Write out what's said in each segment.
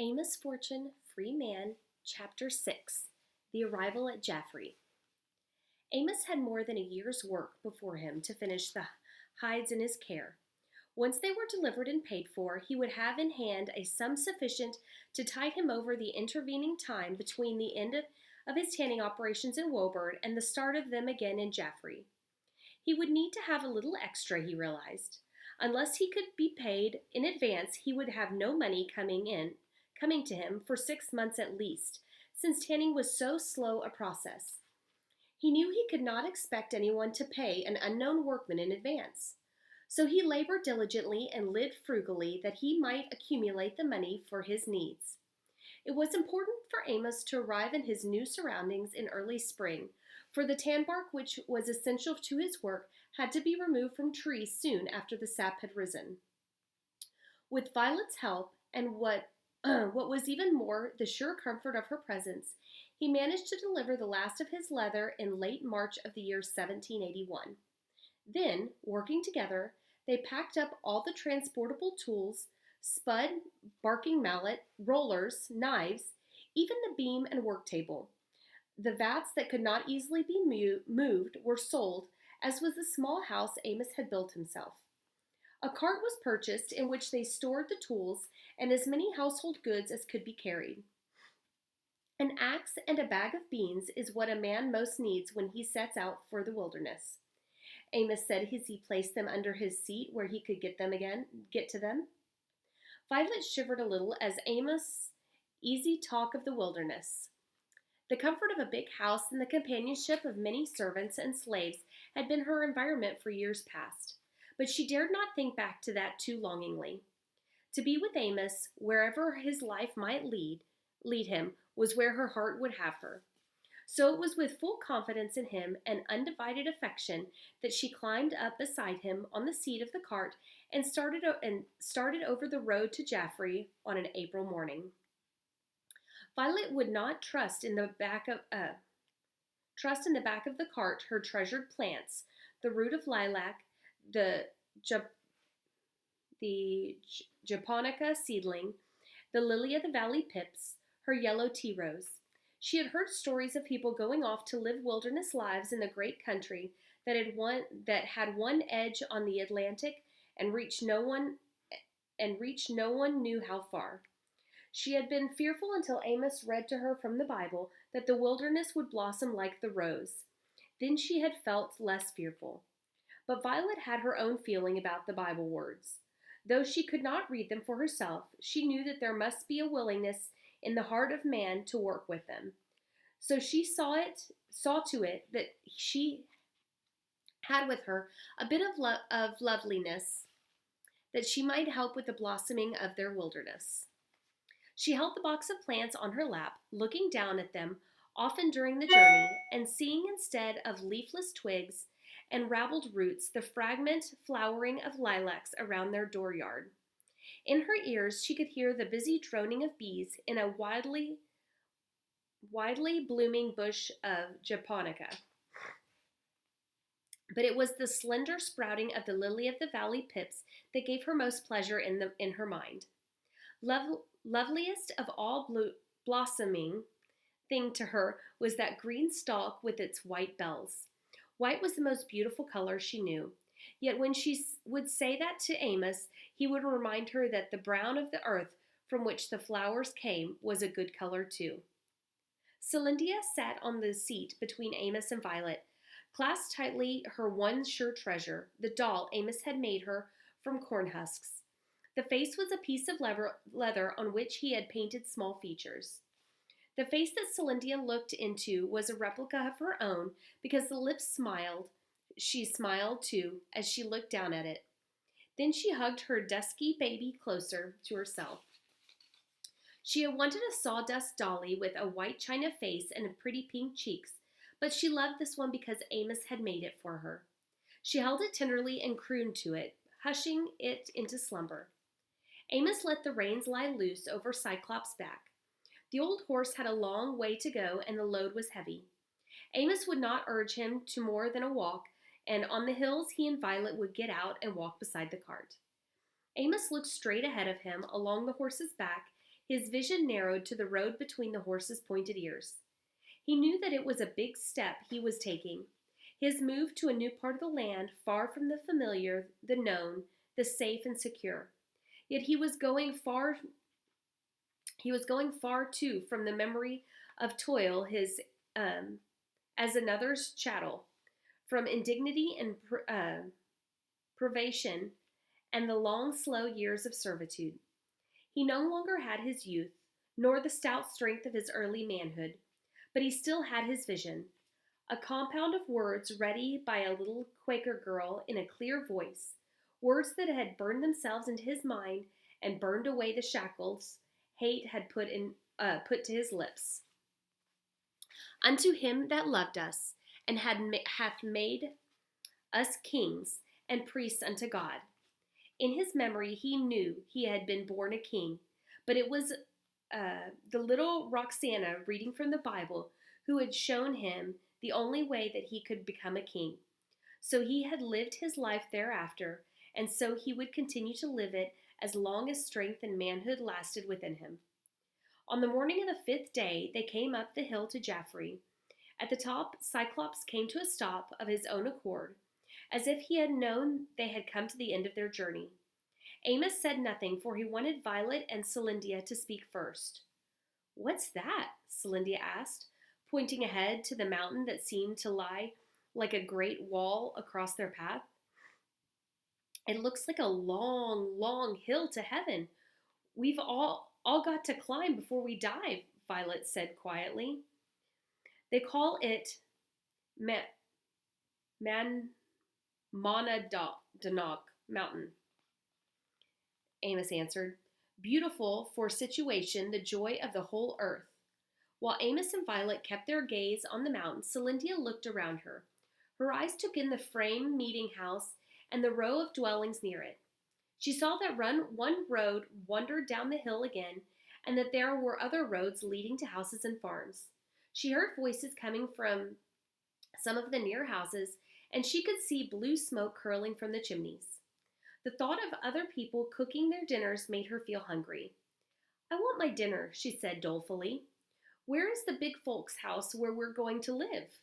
Amos Fortune, Free Man, Chapter 6 The Arrival at Jaffrey. Amos had more than a year's work before him to finish the hides in his care. Once they were delivered and paid for, he would have in hand a sum sufficient to tide him over the intervening time between the end of his tanning operations in Woburn and the start of them again in Jaffrey. He would need to have a little extra, he realized. Unless he could be paid in advance, he would have no money coming to him for 6 months at least, since tanning was so slow a process. He knew he could not expect anyone to pay an unknown workman in advance. So he labored diligently and lived frugally that he might accumulate the money for his needs. It was important for Amos to arrive in his new surroundings in early spring, for the tan bark, which was essential to his work, had to be removed from trees soon after the sap had risen. With Violet's help, and what was even more, the sure comfort of her presence, he managed to deliver the last of his leather in late March of the year 1781. Then, working together, they packed up all the transportable tools, spud, barking mallet, rollers, knives, even the beam and work table. The vats that could not easily be moved were sold, as was the small house Amos had built himself. A cart was purchased in which they stored the tools and as many household goods as could be carried. An axe and a bag of beans is what a man most needs when he sets out for the wilderness, Amos said as he placed them under his seat where he could get to them. Violet shivered a little as Amos' easy talk of the wilderness. The comfort of a big house and the companionship of many servants and slaves had been her environment for years past, but she dared not think back to that too longingly. To be with Amos, wherever his life might lead him, was where her heart would have her. So it was with full confidence in him and undivided affection that she climbed up beside him on the seat of the cart and started over the road to Jaffrey on an April morning. Violet would not trust in the back of the cart her treasured plants, the root of lilac, the japonica seedling, the lily of the valley pips, her yellow tea rose. She had heard stories of people going off to live wilderness lives in the great country that had one edge on the Atlantic and reached no one knew how far. She had been fearful until Amos read to her from the Bible that the wilderness would blossom like the rose. Then she had felt less fearful. But Violet had her own feeling about the Bible words. Though she could not read them for herself, she knew that there must be a willingness in the heart of man to work with them. So she saw to it that she had with her a bit of loveliness, that she might help with the blossoming of their wilderness. She held the box of plants on her lap, looking down at them often during the journey, and seeing instead of leafless twigs and raveled roots the fragrant flowering of lilacs around their dooryard. In her ears she could hear the busy droning of bees in a widely blooming bush of japonica. But it was the slender sprouting of the lily of the valley pips that gave her most pleasure in her mind. Loveliest of all blossoming thing to her was that green stalk with its white bells. White was the most beautiful color she knew. Yet when she would say that to Amos, he would remind her that the brown of the earth from which the flowers came was a good color too. Celindia sat on the seat between Amos and Violet, clasped tightly her one sure treasure, the doll Amos had made her from corn husks. The face was a piece of leather on which he had painted small features. The face that Celindia looked into was a replica of her own because the lips smiled. She smiled too as she looked down at it. Then she hugged her dusky baby closer to herself. She had wanted a sawdust dolly with a white china face and pretty pink cheeks, but she loved this one because Amos had made it for her. She held it tenderly and crooned to it, hushing it into slumber. Amos let the reins lie loose over Cyclops' back. The old horse had a long way to go and the load was heavy. Amos would not urge him to more than a walk, and on the hills he and Violet would get out and walk beside the cart. Amos looked straight ahead of him along the horse's back, His vision narrowed to the road between the horse's pointed ears. He knew that it was a big step he was taking. His move to a new part of the land, far from the familiar, the known, the safe and secure. Yet he was going far too from the memory of toil his as another's chattel, from indignity and privation and the long, slow years of servitude. He no longer had his youth, nor the stout strength of his early manhood, but he still had his vision, a compound of words ready by a little Quaker girl in a clear voice, words that had burned themselves into his mind and burned away the shackles hate had put to his lips. Unto him that loved us, and hath made us kings and priests unto God. In his memory he knew he had been born a king, but it was the little Roxana reading from the Bible who had shown him the only way that he could become a king. So he had lived his life thereafter, and so he would continue to live it as long as strength and manhood lasted within him. On the morning of the 5th day, they came up the hill to Jaffrey. At the top, Cyclops came to a stop of his own accord, as if he had known they had come to the end of their journey. Amos said nothing, for he wanted Violet and Celindia to speak first. "What's that?" Celindia asked, pointing ahead to the mountain that seemed to lie like a great wall across their path. "It looks like a long, long hill to heaven. We've all got to climb before we die," Violet said quietly. "They call it Monadnock Mountain," Amos answered. "Beautiful for situation, the joy of the whole earth." While Amos and Violet kept their gaze on the mountain, Celindia looked around her. Her eyes took in the frame meeting house and the row of dwellings near it. She saw that one road wandered down the hill again, and that there were other roads leading to houses and farms. She heard voices coming from some of the near houses, and she could see blue smoke curling from the chimneys. The thought of other people cooking their dinners made her feel hungry. "I want my dinner," she said dolefully. "Where is the big folks' house where we're going to live?"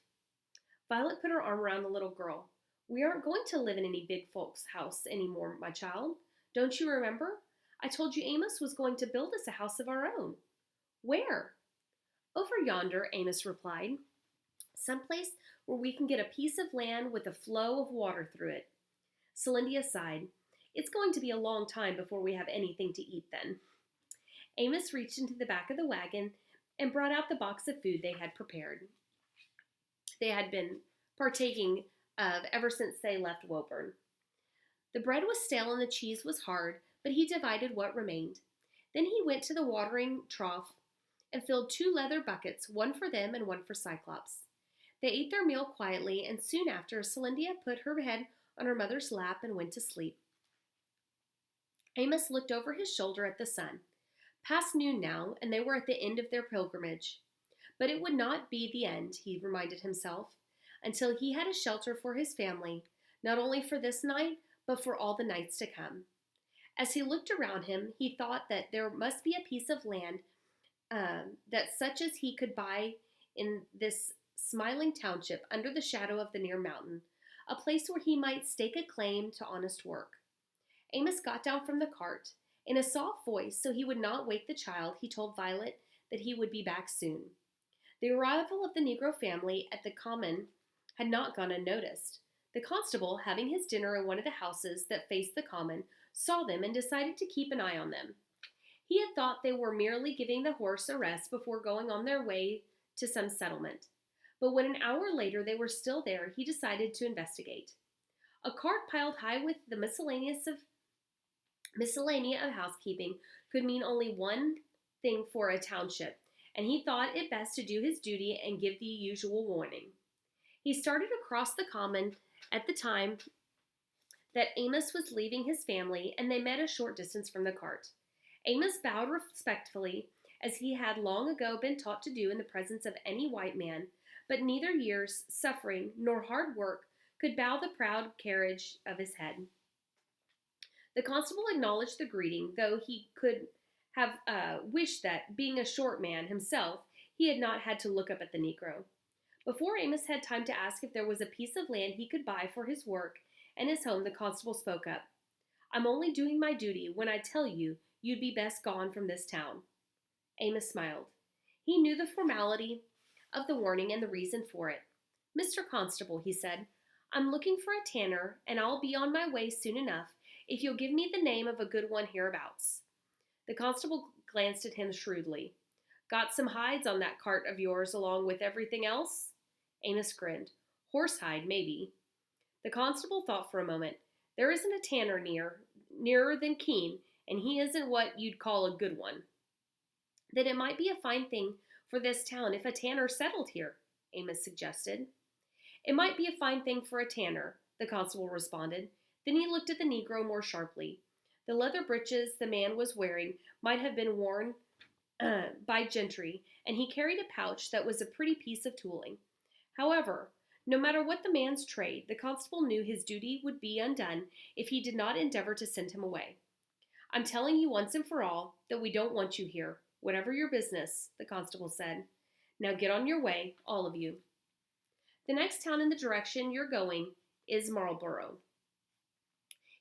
Violet put her arm around the little girl. "We aren't going to live in any big folks' house anymore, my child. Don't you remember? I told you Amos was going to build us a house of our own." "Where?" "Over yonder," Amos replied. "Someplace where we can get a piece of land with a flow of water through it." Celindia sighed. "It's going to be a long time before we have anything to eat then." Amos reached into the back of the wagon and brought out the box of food they had prepared. They had been partaking of ever since they left Woburn. The bread was stale and the cheese was hard, but he divided what remained. Then he went to the watering trough and filled 2 leather buckets, one for them and one for Cyclops. They ate their meal quietly, and soon after, Celindia put her head on her mother's lap and went to sleep. Amos looked over his shoulder at the sun. Past noon now, and they were at the end of their pilgrimage. But it would not be the end, he reminded himself, until he had a shelter for his family, not only for this night, but for all the nights to come. As he looked around him, he thought that there must be a piece of land that such as he could buy in this smiling township under the shadow of the near mountain, a place where he might stake a claim to honest work. Amos got down from the cart. In a soft voice, so he would not wake the child, he told Violet that he would be back soon. The arrival of the Negro family at the common had not gone unnoticed. The constable, having his dinner in one of the houses that faced the common, saw them and decided to keep an eye on them. He had thought they were merely giving the horse a rest before going on their way to some settlement. But when an hour later they were still there, he decided to investigate. A cart piled high with the miscellania of housekeeping could mean only one thing for a township, and he thought it best to do his duty and give the usual warning. He started across the common at the time that Amos was leaving his family, and they met a short distance from the cart. Amos bowed respectfully, as he had long ago been taught to do in the presence of any white man, but neither years, suffering, nor hard work could bow the proud carriage of his head. The constable acknowledged the greeting, though he could have wished that, being a short man himself, he had not had to look up at the Negro. Before Amos had time to ask if there was a piece of land he could buy for his work and his home, the constable spoke up. I'm only doing my duty when I tell you you'd be best gone from this town. Amos smiled. He knew the formality of the warning and the reason for it. Mr. Constable, he said, I'm looking for a tanner, and I'll be on my way soon enough if you'll give me the name of a good one hereabouts. The constable glanced at him shrewdly. Got some hides on that cart of yours along with everything else? Amos grinned. Horsehide, maybe. The constable thought for a moment. There isn't a tanner nearer than Keene, and he isn't what you'd call a good one. Then it might be a fine thing for this town if a tanner settled here, Amos suggested. It might be a fine thing for a tanner, the constable responded. Then he looked at the Negro more sharply. The leather breeches the man was wearing might have been worn by gentry, and he carried a pouch that was a pretty piece of tooling. However, no matter what the man's trade, the constable knew his duty would be undone if he did not endeavor to send him away. I'm telling you once and for all that we don't want you here, whatever your business, the constable said. Now get on your way, all of you. The next town in the direction you're going is Marlborough.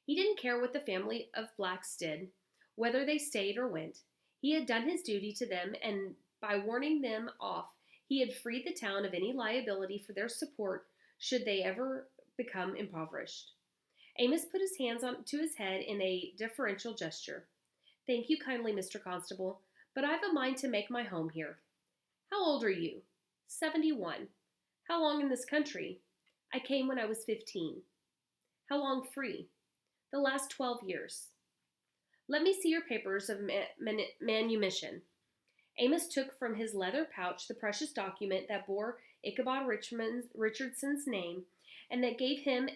He didn't care what the family of blacks did, whether they stayed or went. He had done his duty to them, and by warning them off, he had freed the town of any liability for their support should they ever become impoverished. Amos put his hands to his head in a deferential gesture. Thank you kindly, Mr. Constable, but I've a mind to make my home here. How old are you? 71. How long in this country? I came when I was 15. How long free? The last 12 years. Let me see your papers of manumission. Amos took from his leather pouch the precious document that bore Ichabod Richardson's name, and that given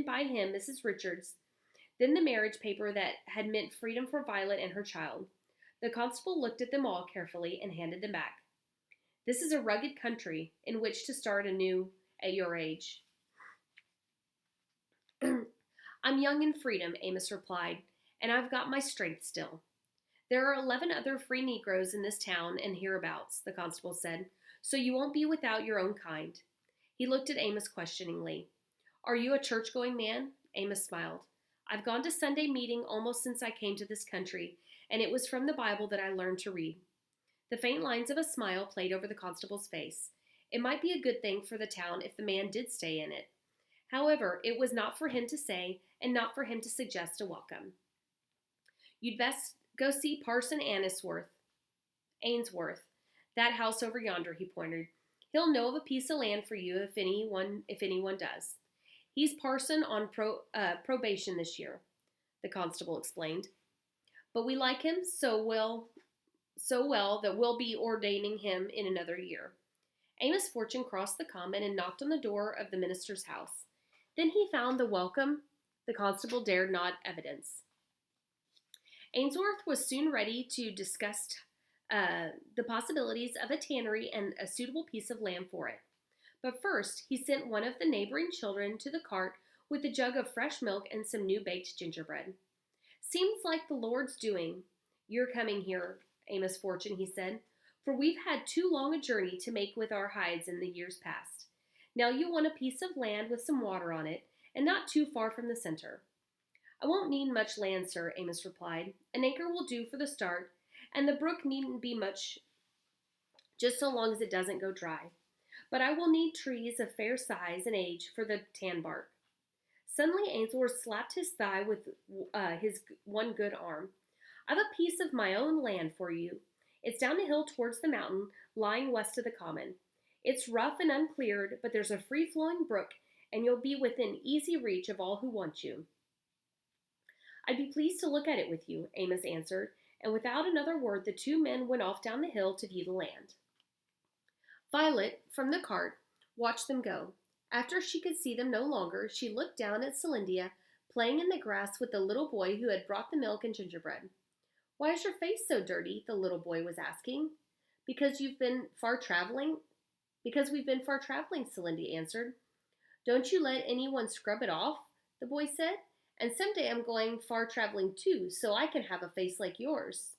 by him Mrs. Richards, then the marriage paper that had meant freedom for Violet and her child. The constable looked at them all carefully and handed them back. This is a rugged country in which to start anew at your age. I'm young in freedom, Amos replied, and I've got my strength still. There are 11 other free Negroes in this town and hereabouts, the constable said, so you won't be without your own kind. He looked at Amos questioningly. Are you a church-going man? Amos smiled. I've gone to Sunday meeting almost since I came to this country, and it was from the Bible that I learned to read. The faint lines of a smile played over the constable's face. It might be a good thing for the town if the man did stay in it. However, it was not for him to say, and not for him to suggest a welcome. You'd best go see Parson Ainsworth, that house over yonder, he pointed. He'll know of a piece of land for you if anyone does. He's parson on probation this year, the constable explained. But we like him so well that we'll be ordaining him in another year. Amos Fortune crossed the common and knocked on the door of the minister's house. Then he found the welcome the constable dared not evidence. Ainsworth was soon ready to discuss the possibilities of a tannery and a suitable piece of land for it. But first, he sent one of the neighboring children to the cart with a jug of fresh milk and some new baked gingerbread. Seems like the Lord's doing, you're coming here, Amos Fortune, he said, for we've had too long a journey to make with our hides in the years past. Now you want a piece of land with some water on it, and not too far from the center. I won't need much land, sir, Amos replied. An acre will do for the start, and the brook needn't be much, just so long as it doesn't go dry. But I will need trees of fair size and age for the tan bark. Suddenly Ainsworth slapped his thigh with his one good arm. I've a piece of my own land for you. It's down the hill towards the mountain, lying west of the common. It's rough and uncleared, but there's a free-flowing brook, and you'll be within easy reach of all who want you. I'd be pleased to look at it with you, Amos answered, and without another word the two men went off down the hill to view the land. Violet, from the cart, watched them go. After she could see them no longer, she looked down at Celindia, playing in the grass with the little boy who had brought the milk and gingerbread. Why is your face so dirty? The little boy was asking. Because we've been far traveling, Celindia answered. Don't you let anyone scrub it off, the boy said, And someday I'm going far traveling too, so I can have a face like yours.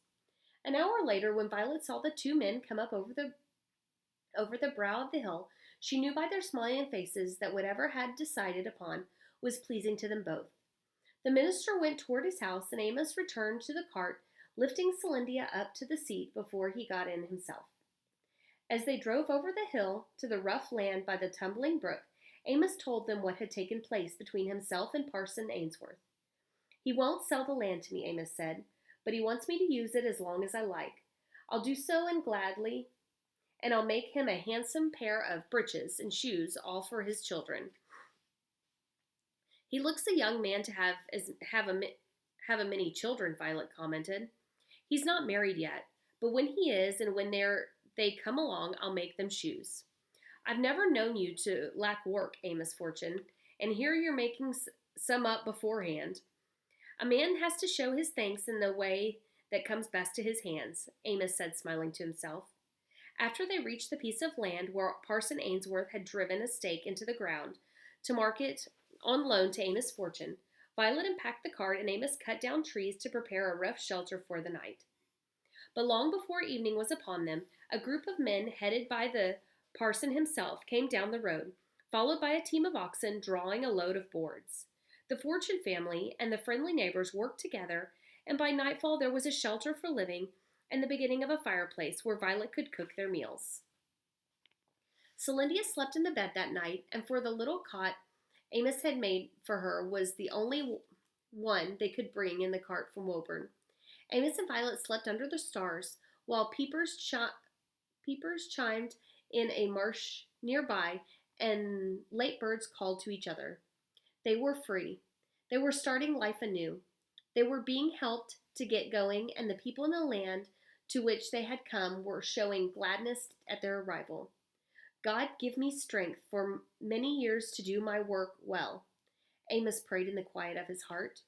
An hour later, when Violet saw the two men come up over the brow of the hill, she knew by their smiling faces that whatever had decided upon was pleasing to them both. The minister went toward his house, and Amos returned to the cart, lifting Celindia up to the seat before he got in himself. As they drove over the hill to the rough land by the tumbling brook, Amos told them what had taken place between himself and Parson Ainsworth. He won't sell the land to me, Amos said, but he wants me to use it as long as I like. I'll do so and gladly, and I'll make him a handsome pair of breeches and shoes, all for his children. He looks a young man to have a many children, Violet commented. He's not married yet, but when he is and when they come along, I'll make them shoes. I've never known you to lack work, Amos Fortune, and here you're making some up beforehand. A man has to show his thanks in the way that comes best to his hands, Amos said, smiling to himself. After they reached the piece of land where Parson Ainsworth had driven a stake into the ground to mark it on loan to Amos Fortune, Violet unpacked the cart and Amos cut down trees to prepare a rough shelter for the night. But long before evening was upon them, a group of men headed by the parson himself came down the road, followed by a team of oxen drawing a load of boards. The Fortune family and the friendly neighbors worked together, and by nightfall there was a shelter for living and the beginning of a fireplace where Violet could cook their meals. Celindia slept in the bed that night, and for the little cot Amos had made for her was the only one they could bring in the cart from Woburn. Amos and Violet slept under the stars, while peepers chimed in a marsh nearby, and late birds called to each other. They were free. They were starting life anew. They were being helped to get going, and the people in the land to which they had come were showing gladness at their arrival. God, give me strength for many years to do my work well, Amos prayed in the quiet of his heart.